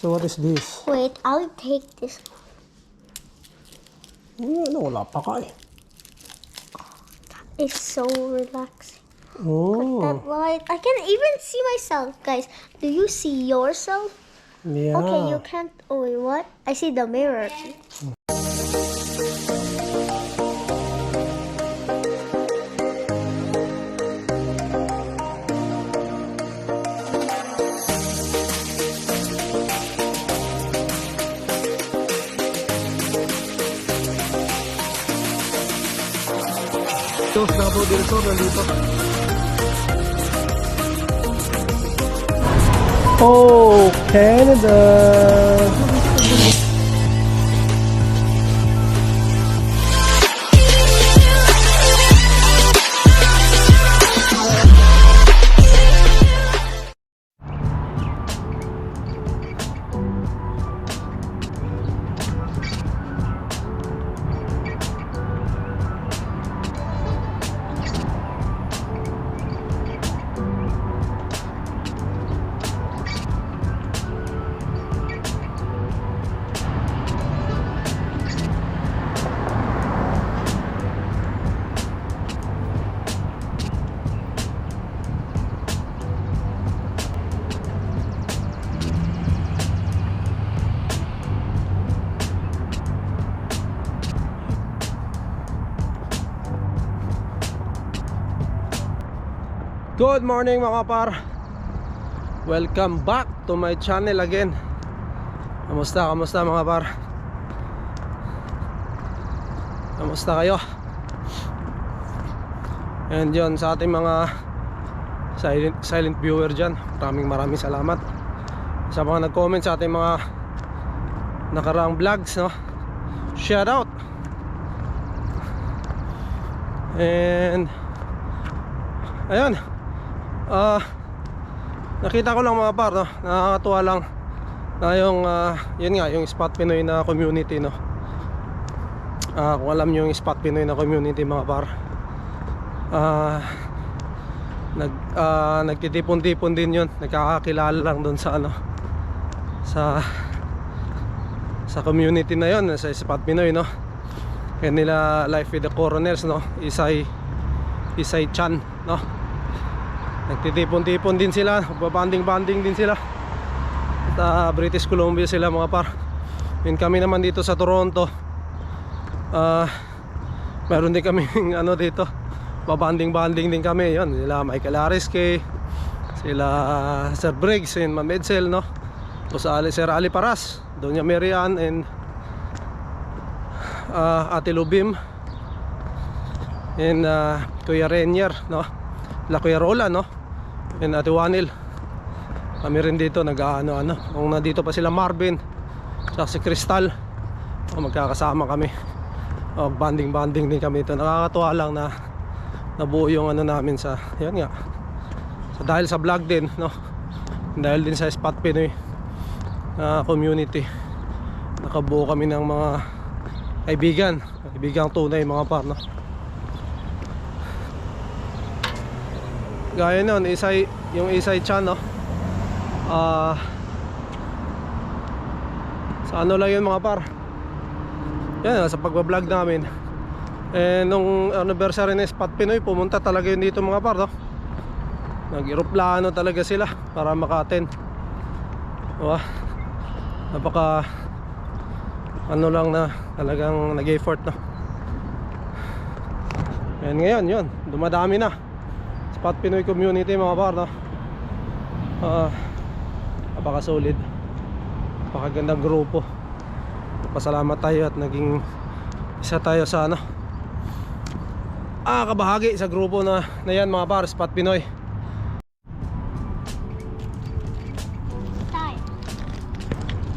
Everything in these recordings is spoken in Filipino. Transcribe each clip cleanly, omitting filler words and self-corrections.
So what is this? Wait, I'll take this. Ano, wala pa ka eh. It's so relaxing. Oh, That light. I can even see myself, guys. Do you see yourself? yeah. Okay, you can't. Oh, wait, what? I see the mirror. Ito, Davao del Sur, nandito. Oh, Canada! Good morning mga par. Welcome back to my channel again. Kamusta mga par? Kamusta kayo? And yun, sa ating mga silent viewer dyan, maraming salamat sa mga nag-comment sa ating mga nakaraang vlogs, no? Shout out. And ayun, nakita ko lang mga par, no? Nakakatuwa lang na yung yun nga, yung Spot Pinoy na community, no? Kung alam nyo yung Spot Pinoy na community mga par, nagtitipon-tipon din yun. Nagkakakilala lang doon sa ano, sa community na yun, sa Spot Pinoy, no? Kaya nila Life with the Coroners, no? Isay Chan, no? Nagtitipon-tipon din sila, babanding-banding din sila. At British Columbia sila mga par. Yun, kami naman dito sa Toronto, meron din kami ano dito, babanding-banding din kami. Yun, sila Michael Ariske, sila Sir Briggs and Ma'am Edsel, no? O sa Sir Ali Paras, Doña Marian and Ate Lubim and Kuya Renier, no? La Kuya Rola, no? And Ate Wanil. Kami rin dito nag-ano. Kung nandito pa sila Marvin at si Crystal, magkakasama kami. Banding din kami ito. Nakakatuwa lang na nabuo yung ano namin sa, yan nga, dahil sa vlog din, no? Dahil din sa Spot Pinoy community, nakabuo kami ng mga kaibigang tunay mga par, no? Gaya nun, yung Isay Chan, no? Sa ano lang yun mga par, yan, sa pagbablog namin. Nung anniversary ng Spot Pinoy, pumunta talaga yun dito mga par, no? Nag-aeroplano talaga sila para maka-attend. Napaka ano lang na talagang nag-effort, no? And ngayon yun, dumadami na Spot Pinoy community mga par, no? Napaka-solid, napakagandang grupo. Pasalamat tayo at naging isa tayo sa ano, kabahagi sa grupo na yan mga par, Spot Pinoy. Time.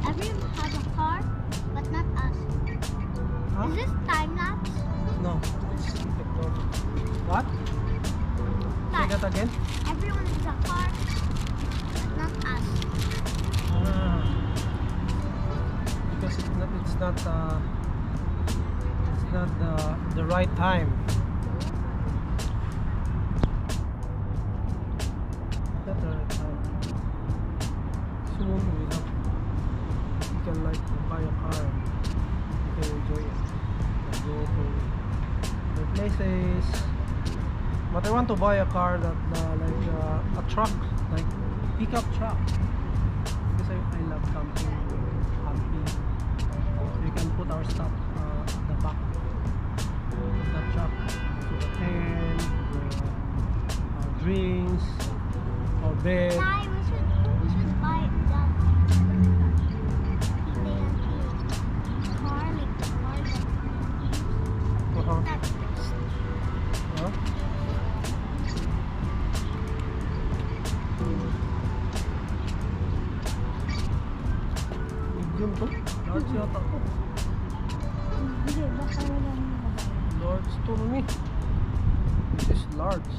Everyone has a car, but not us. Huh? Is this time lapse? No. What? Say that again? Everyone has a car, but not us. Because it's not the right time. Not the right time. Soon we have can like buy a car and you can enjoy it. Like, go to other places. But I want to buy a car that like a truck, like pickup truck, because I love camping, camping. We can put our stuff at the back of that truck, so the tent, our drinks, our bed. Hi, we should buy that. Car, like the car Uh-huh. that Huh? Medium to? Large yata to. Hindi, baka wala nang lagayan. Large to Mami. This is large.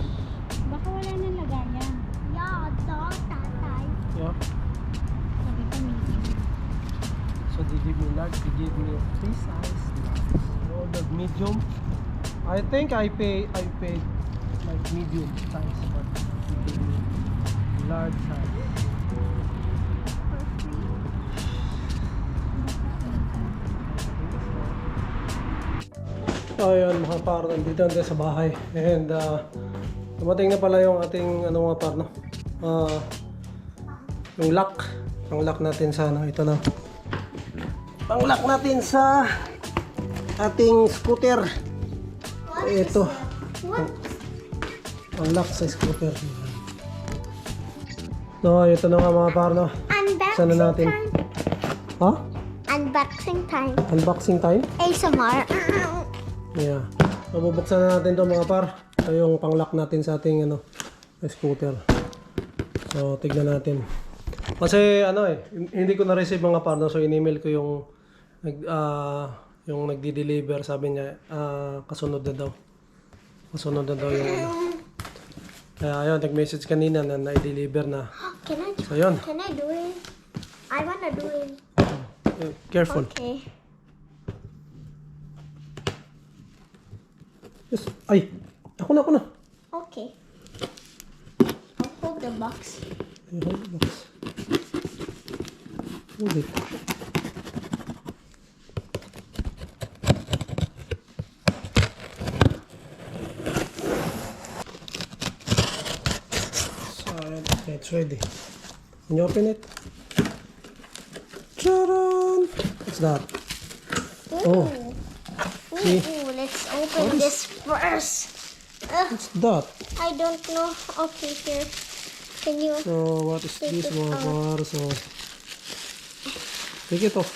Baka wala nang lagayan. Yeah, tatay. Yeah. Sabi ko medium. So they give me large, they give me 3 size large. I ordered medium. I think I paid like medium size, but they gave me large size. So ayun mga par, nandito na tayo sa bahay. And dumating na pala yung ating ano mga par, no? Yung lock. Ang lock natin sa ano, ito na. Ang lock natin sa ating scooter. Ito. What? Ang lock sa scooter. No, ito na nga mga par, no? Unboxing Sana natin. time. Ha? Unboxing time. Unboxing time? ASMR. Yeah. So, bubuksan na natin to mga par. Ito yung pang-lock natin sa ating ano, scooter. So, tignan natin. Kasi ano hindi ko na-receive mga par, no? So, in-email ko yung yung nagdi-deliver, sabi niya kasunod na daw. Kasunod na daw yung ano. Kaya ayun, nag-message kanina na na-deliver na. Can I? So, yun. Can I do it? I wanna do it. Careful. Okay. Yes. Ay! Ako na. Okay. I'll hold the box. Ay, hold the box. Hold it. So, okay, it's ready. Can you open it? Charan! What's that? Oh. See? Ooh, let's open this first. What's that? I don't know. Okay, here. Can you? So, what is Take this it mga out. par? So, take it off.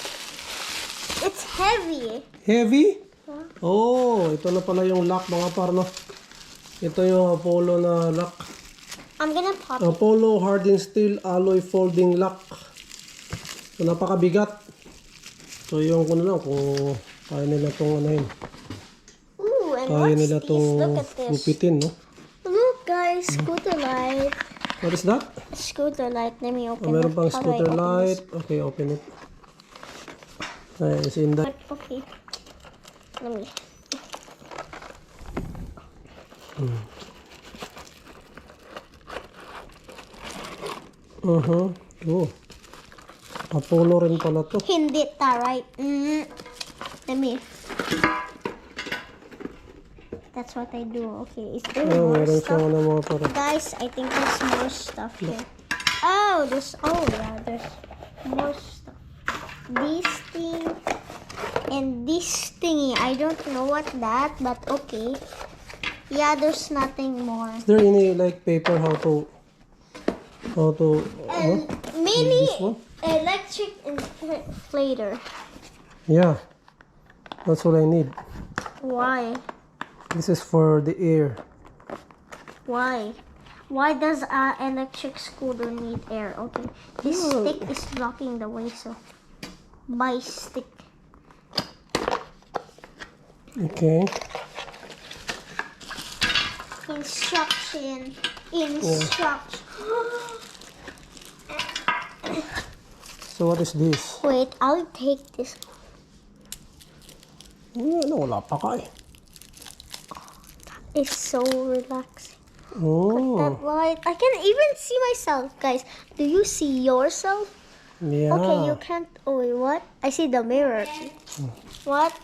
It's heavy. Heavy? Huh? Oh, ito na pala yung lock mga par, no? Ito yung Apollo na lock. I'm gonna pop it. Apollo Hardened Steel Alloy Folding Lock. So, napakabigat. So, yung kung ano, kung kaya nila itong ano yun. Ooh, and Kaya what's nila this? itong Look at this. gupitin, no? Look, guys, scooter light. What is that? Scooter light. Let me open Meron it. pang How do I scooter open light. Okay, open it. Ayan, it's in that. this? Okay. Let me. Oh. Apollo rin pala to. Hindi right? Let me. That's what I do. Okay, is there Ayan, more meron stuff? siyang ano mga par. Guys, I think there's more stuff here. Oh, there's more stuff. This thing and this thingy. I don't know what that, but okay. Yeah, there's nothing more. Is there any like paper how to And this mainly one? electric inflator. Yeah. That's what I need. Why? This is for the air. Why? Why does an electric scooter need air? Okay, this stick is blocking the way, so my stick. Okay. Instruction. So what is this? Wait, I'll take this. Ano, wala pa ka eh. It's so relaxing. Oh. That light. I can even see myself, guys. Do you see yourself? Yeah. Okay, you can't. Oh, wait, what? I see the mirror. What?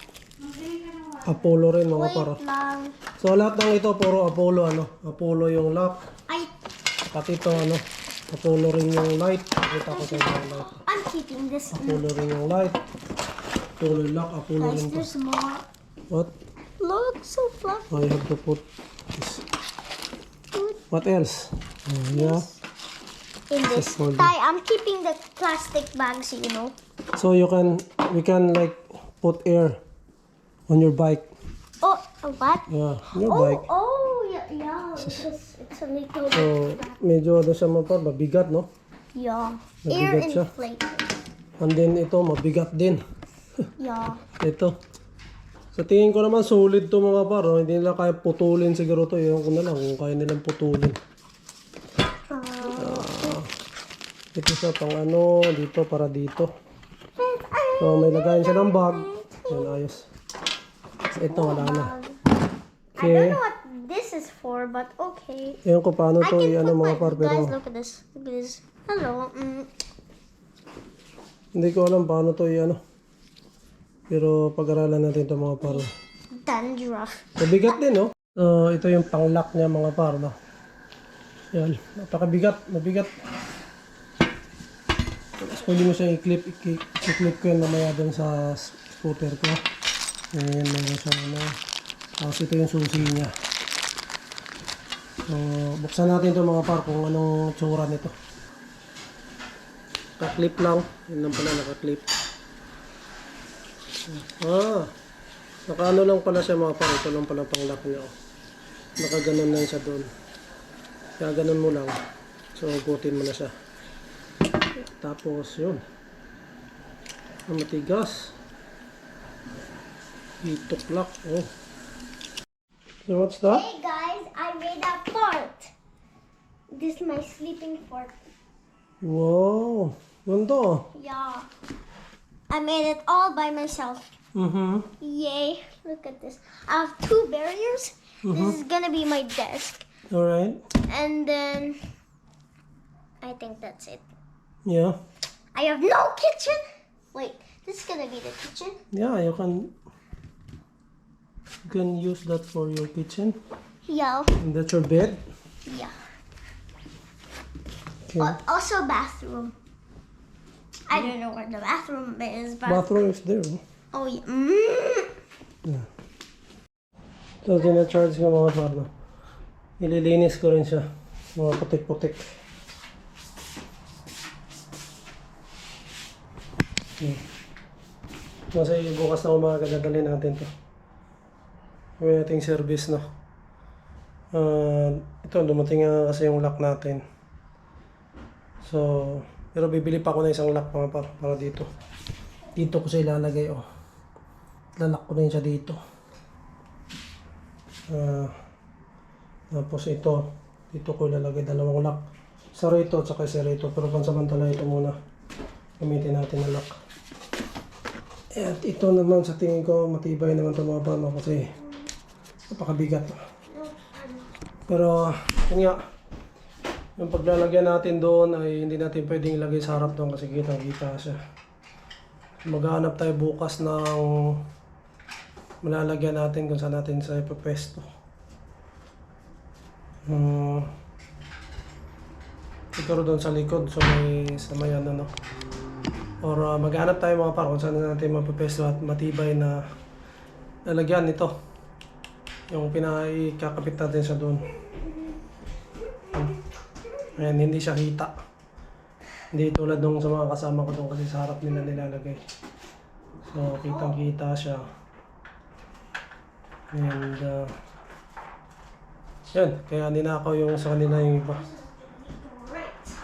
Apollo rin mga Wait par. lang. So lahat ng ito puro Apollo ano. Apollo yung lock. I, Pati ito ano. Apollo rin yung light. Kita ko sa yung light. I'm keeping this. Apollo rin yung light. Apollo yung lock. Apollo Guys, rin to. there's more. What? Look, so fluffy. I have to put this. What else? Yeah. In this. Just hold it. Ty, I'm keeping the plastic bags, you know. So we can like put air on your bike. Oh, what? Yeah, on your Oh, bike. yeah. It's a little So bit. medyo ano siya mga par, mabigat no? Yeah. Air Mabigat siya. inflated. And then ito mabigat din. Yeah. Ito. Sa tingin ko naman solid to mga par. Oh. Hindi nila kaya putulin siguro to. Ewan ko na lang kung kaya nilang putulin. Ito sa pang ano, dito para dito. So may lagayan siya ng bag. Yan, ayos. So, ito wala na. I don't Okay. know what this is for, but okay. Ewan ko paano I to can i-ano put mga my, par. Pero guys, look at this. Look at this. Hello. hindi ko alam paano to i-ano. Pero pag-aralan natin ito mga par. Dandruff. Mabigat din no? So ito yung pang-lock niya mga par no? Yan. Napakabigat. Mabigat. Tapos pwede mo siya i-clip ko yan mamaya dun sa scooter ko. Ayan, meron siya ano. Tapos ito yung susi niya. So, buksan natin ito mga par kung anong tsura nito. Naka-clip lang. Yun lang pala, naka-clip. Naka-ano lang pala siya mga par. Ito lang pala pang-lock niya. Nakaganon lang siya doon. Kaya ganon mo lang. So, gutin mo na siya. Tapos yun. Ang matigas. Itok lock. Oh. So what's that? Hey guys, I made a fort. This is my sleeping fort. Wow. Ganda. Yeah. I made it all by myself. Mm-hmm. Yay. Look at this. I have 2 barriers. This is gonna be my desk. Alright. And then I think that's it. Yeah. I have no kitchen. Wait, this is gonna be the kitchen. Yeah, you can use that for your kitchen. Yeah. And that's your bed. Yeah. Okay. Also bathroom. I don't know where the bathroom is, but Bathroom is there. oh yeah. So, tina-charge ko mga par. Ililinis ko rin siya. Mga putik-putik. Kasi bukas na umaga dadalhin natin to. May ating service no. Ito dumating nga kasi yung lock natin. So, pero bibili pa ako ng isang lock mga para dito. Dito ko siya ilalagay oh. Lalak ko na yun siya dito. Tapos ito, dito ko ilalagay dalawang lock. Isa rito at saka isa rito. Pero pansamantala ito muna. Gamitin natin na lock. At ito naman sa tingin ko matibay naman ito mga pano kasi napakabigat. Pero yun nga, yung paglalagyan natin doon ay hindi natin pwedeng ilagay sa harap doon kasi kitang-kita siya. Maghanap tayo bukas ng malalagyan natin kung saan natin sa ipapwesto. Siguro doon sa likod, so may ano no. Or maghanap tayo mga par kung saan natin mapapwesto at matibay na lalagyan nito. Yung pinaikakapit natin sa doon. Ayan, hindi siya hita. Hindi tulad nung sa mga kasama ko doon kasi sa harap nila nilalagay. So, kitang-kita siya. And, yan. Kaya ninakaw yung sa kanila yung iba.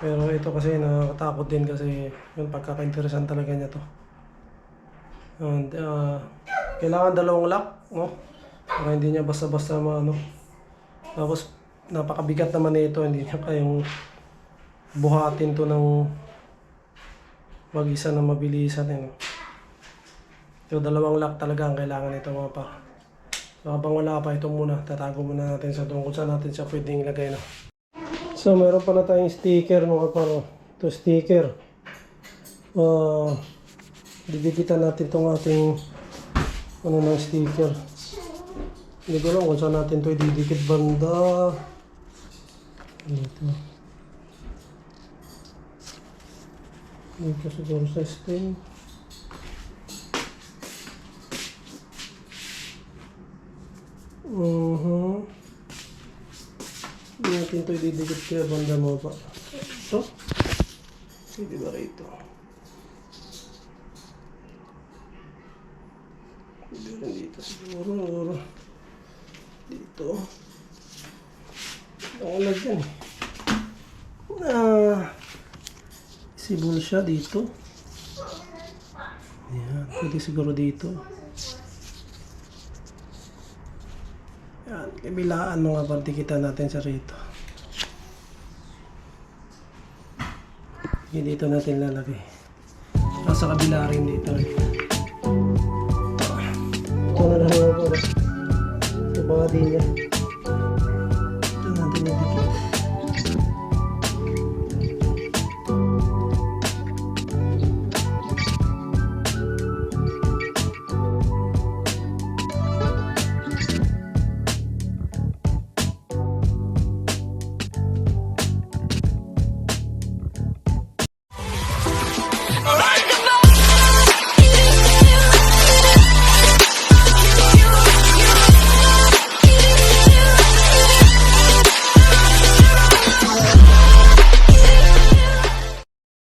Pero ito kasi nakakatakot din kasi yung pagkaka-interesan talaga niya to. And, kailangan dalawang lock, no? Para hindi niya basta-basta maano. Tapos, napakabigat naman nito. Hindi niya kayong buhatin to ng mag-isa na mabilisan. So, dalawang lock talaga ang kailangan nito mga pa. So, habang wala pa, ito muna. Tatago muna natin sa doon kung saan natin siya pwedeng ilagay na. So, meron pa na tayong sticker mga paro. Ito sticker. didikitan natin tong ating ano ng sticker. Hindi ko alam kung saan natin ito ididikit banda. Dito. Dito siguro sa stem. Hindi natin ito ididikit kaya banda mo pa. Ito. Hindi ba rito? Hindi rin dito siguro. Dito. Nakulag yan eh. Sibol siya dito. Ayan. Pwede siguro dito. Ayan. Kabilaan mga partikita natin sa rito. Sige, dito natin lalagay. Sa kabila rin dito. Ito na lang mga para sa body niya.